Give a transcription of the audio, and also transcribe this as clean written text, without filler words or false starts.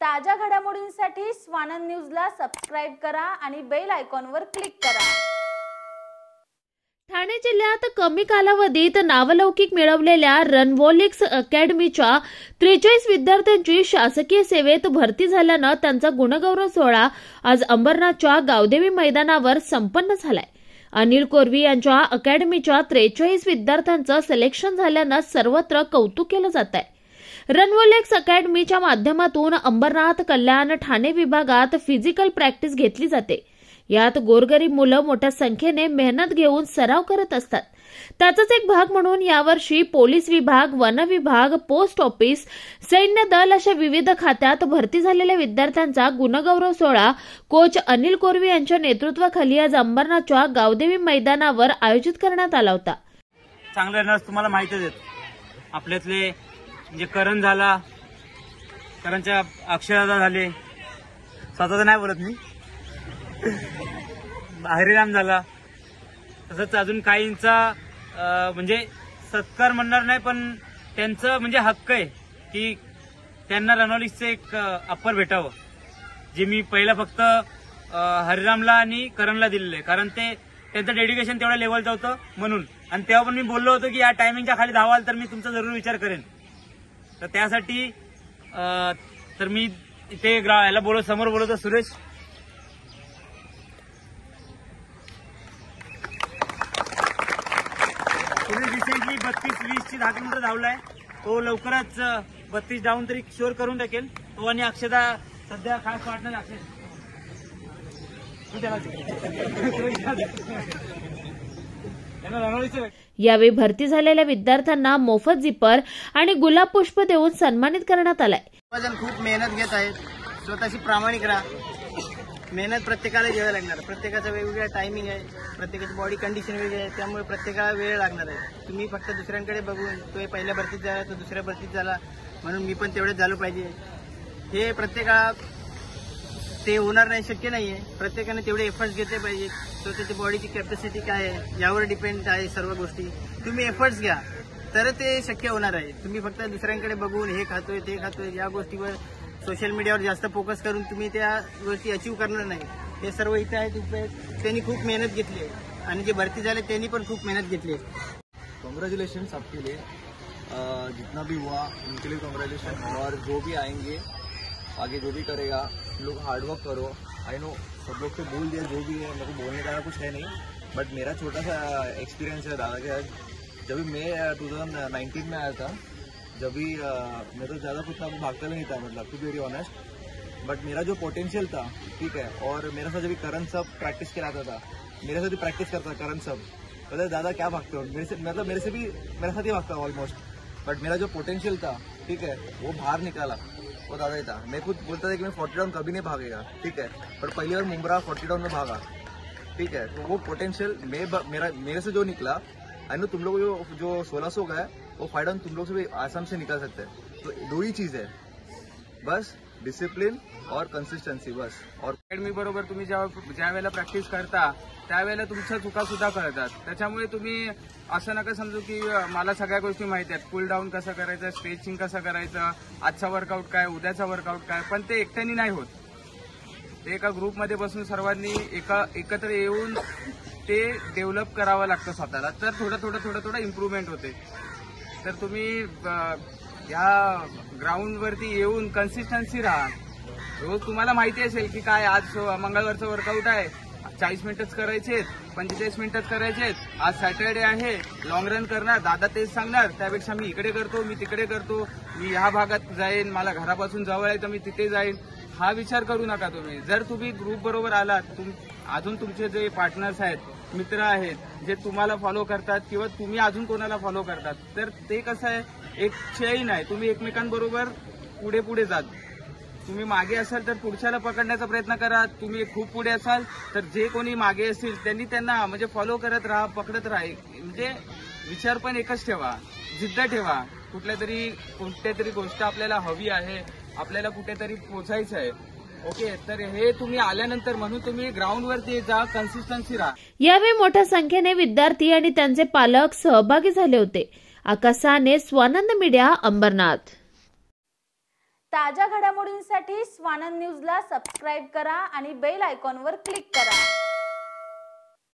ताज्या घडामोडींसाठी स्वानंद न्यूजला सबस्क्राइब करा आणि बेल आयकॉनवर क्लिक करा। ठाणे जिल्ह्यात कमी कालावधीत नावलौकिक मिळवलेल्या रनवॉलिक्स अकॅडमीच्या 43 विद्यार्थ्यांची शासकीय सेवेत भरती झाल्यानं त्यांचा गुणगौरव सोहळा आज अंबरनाथच्या गावदेवी मैदानावर संपन्न झालाय। अनिल कोरवी यांच्या अकॅडमीच्या 43 विद्यार्थ्यांचं सिलेक्शन झाल्यानं सर्वत्र कौतुक केलं जात आहे। रनवॉलिक्स अकॅडमीच्या माध्यमातून अंबरनाथ, कल्याण, ठाणे विभागात फिजिकल प्रॅक्टिस घेतली जाते। यात गोरगरीब मुलं मोठ्या संख्येने मेहनत घेऊन सराव करत असतात। त्याचाच एक भाग म्हणून यावर्षी पोलीस विभाग, वन विभाग, पोस्ट ऑफिस, सैन्य दल अशा विविध खात्यात भरती झालेल्या विद्यार्थ्यांचा गुणगौरव सोहळा कोच अनिल कोरवी यांच्या नेतृत्वाखाली आज अंबरनाथच्या गावदेवी मैदानावर आयोजित करण्यात आला होता। चांगले नर्स तुम्हाला माहितीच आहेत, आपल्यातले म्हणजे करण झाला, करणच्या अक्षरदा झाले, स्वतःच नाही बोलत मी, हरिराम झाला, तसंच अजून काहींचा म्हणजे सत्कार म्हणणार नाही पण त्यांचं म्हणजे हक्क आहे की त्यांना रनवॉलिक्सचं एक अप्पर भेटावं, जे मी पहिला फक्त हरिरामला आणि करणला दिलेलं आहे, कारण ते त्यांचं डेडिकेशन तेवढ्या लेवलचं होतं म्हणून। आणि तेव्हा पण मी बोललो होतो की या टायमिंगच्या खाली धावाल तर मी तुमचा जरूर विचार करेन। तर त्यासाठी तर मी इथे याला समोर बोलवतो सुरेश, तुम्ही रिसेंटली 32-20 ची 10 किलोमीटर धावलाय, तो लवकरच 32 डाऊन तरी शोर करून टाकेल तो। आणि अक्षदा सध्या खास वाटणार अक्षय यावेळी भरती झालेल्या विद्यार्थ्यांना मोफत जिपर आणि गुलाब पुष्प देऊन सन्मानित करण्यात आलाय। खूप मेहनत घेत आहेत, स्वतःची प्रामाणिक राहा, मेहनत प्रत्येकाला घ्यावी लागणार, प्रत्येकाचा वेगवेगळा टायमिंग आहे, प्रत्येकाची बॉडी कंडिशन वेगळी आहे, त्यामुळे प्रत्येकाला वेळ लागणार आहे। तुम्ही फक्त दुसऱ्यांकडे बघून तो पहिल्या भरतीत झाला तो दुसऱ्या भरतीत झाला म्हणून मी पण तेवढेच झालो पाहिजे, हे प्रत्येकाला ते होणार नाही, शक्य नाहीये। प्रत्येकाने तेवढे एफर्ट्स घेतले पाहिजे, स्वतःची बॉडीची कॅपॅसिटी काय आहे यावर डिपेंड आहे सर्व गोष्टी। तुम्ही एफर्ट्स घ्या तर ते शक्य होणार आहे। तुम्ही फक्त दुसऱ्यांकडे बघून हे खातोय ते खातोय या गोष्टीवर सोशल मीडियावर जास्त फोकस करून तुम्ही त्या गोष्टी अचीव करणार नाही। हे सर्व इथे आहेत, त्यांनी खूप मेहनत घेतली आहे आणि जे भरती झाले त्यांनी पण खूप मेहनत घेतली आहे। कांग्रेचुलेशन आपके लिए, जितना भी हुआ उनके लिए कांग्रेचुलेशन। और जो भी आएंगे आगे जो भी करेगा, लोग हार्डवर्क करो। आई नो सब लोग तो बोल दिया जो भी है, मेरे को बोलने का कुछ है नहीं, बट मेरा छोटा सा एक्सपीरियंस है दादा के। जब भी मैं 2019 में आया था, जब भी मैं तो ज़्यादा कुछ भागता भी नहीं था, मतलब to be very honest, but मेरा जो पोटेंशियल था ठीक है। और मेरे साथ जब करण सब प्रैक्टिस कराता था, मेरे साथ भी प्रैक्टिस करता करण सब, पता दादा क्या भागते हो, मेरे से मतलब मेरे साथ ही भागता ऑलमोस्ट, बट मेरा जो पोटेंशियल था ठीक है वो बाहर निकाला, वो दादा ही था। मैं खुद बोलता था कि मैं 40 डाउन कभी नहीं भागेगा ठीक है, पर पहली बार मुंब्रा 40 डाउन में भागा ठीक है। तो वो पोटेंशियल मेरे से जो निकला, आई नो तुम लोग जो 1600 का है वो 5 डाउन तुम लोग से भी आसाम से निकाल सकते हैं। तो दो ही चीज है बस, डिसिप्लिन और कन्सिस्टन्सी बस। और अकॅडमी बरोबर तुम्ही ज्या वेळेला प्रॅक्टिस करता त्यावेळेला तुमच्या चुका सुद्धा कळतात, त्याच्यामुळे तुम्ही असं नका समजू की मला सगळ्या गोष्टी माहिती आहेत, कूल डाऊन कसं करायचं, स्ट्रेचिंग कसं करायचं, आजचा वर्कआउट काय, उद्याचा वर्कआउट काय, पण ते एकट्याने नाही होत। ते एका ग्रुपमध्ये बसून सर्वांनी एकत्र येऊन ते डेव्हलप करावं लागतं स्वतःला, तर थोडं इम्प्रूव्हमेंट होते। तर तुम्ही ह्या ग्राउंडवरती येऊन कन्सिस्टन्सी राहा। रोज तुम्हाला माहिती असेल की काय आज मंगळवारचं वर्कआउट आहे, 40 मिनिटच करायचे, 45 मिनिटच करायचे, आज सॅटर्डे आहे, लॉंग रन करणार, दादा तेच सांगणार, त्यापेक्षा मी इकडे करतो, मी तिकडे करतो, मी ह्या भागात जाईन, मला घरापासून जवळ आहे तर मी तिथे जाईन, हा विचार करू नका तुम्ही। जर तुम्ही ग्रुप बरोबर आलात, अजून तुमचे जे पार्टनर्स आहेत, मित्र आहेत जे तुम्हाला फॉलो करतात किंवा तुम्ही अजून कोणाला फॉलो करतात, तर ते कसं आहे एक चेन आहे, तुम्ही एकमेकांबरोबर पुढे जात। तुम्ही मागे असाल तर पुढच्याला पकडण्याचा प्रयत्न करा, तुम्ही खूप पुढे असाल तर जे कोणी मागे असतील त्यांना म्हणजे फॉलो करत राहा, पकडत राहा। म्हणजे विचार पण एकच ठेवा, जिद्द ठेवा, कुठल्यातरी गोष्ट आपल्याला हवी आहे, आपल्याला कुठेतरी पोहोचायचं आहे। ओके, तर हे तुम्ही आल्यानंतर म्हणून तुम्ही ग्राउंडवरती जा, कन्सिस्टन्सी राहा। यावेळी मोठ्या संख्येने विद्यार्थी आणि त्यांचे पालक सहभागी झाले होते। आकाश साने, स्वानंद मीडिया, अंबरनाथ। ताज्या घडामोडींसाठी स्वानंद न्यूजला सबस्क्राईब करा आणि बेल आयकॉनवर क्लिक करा.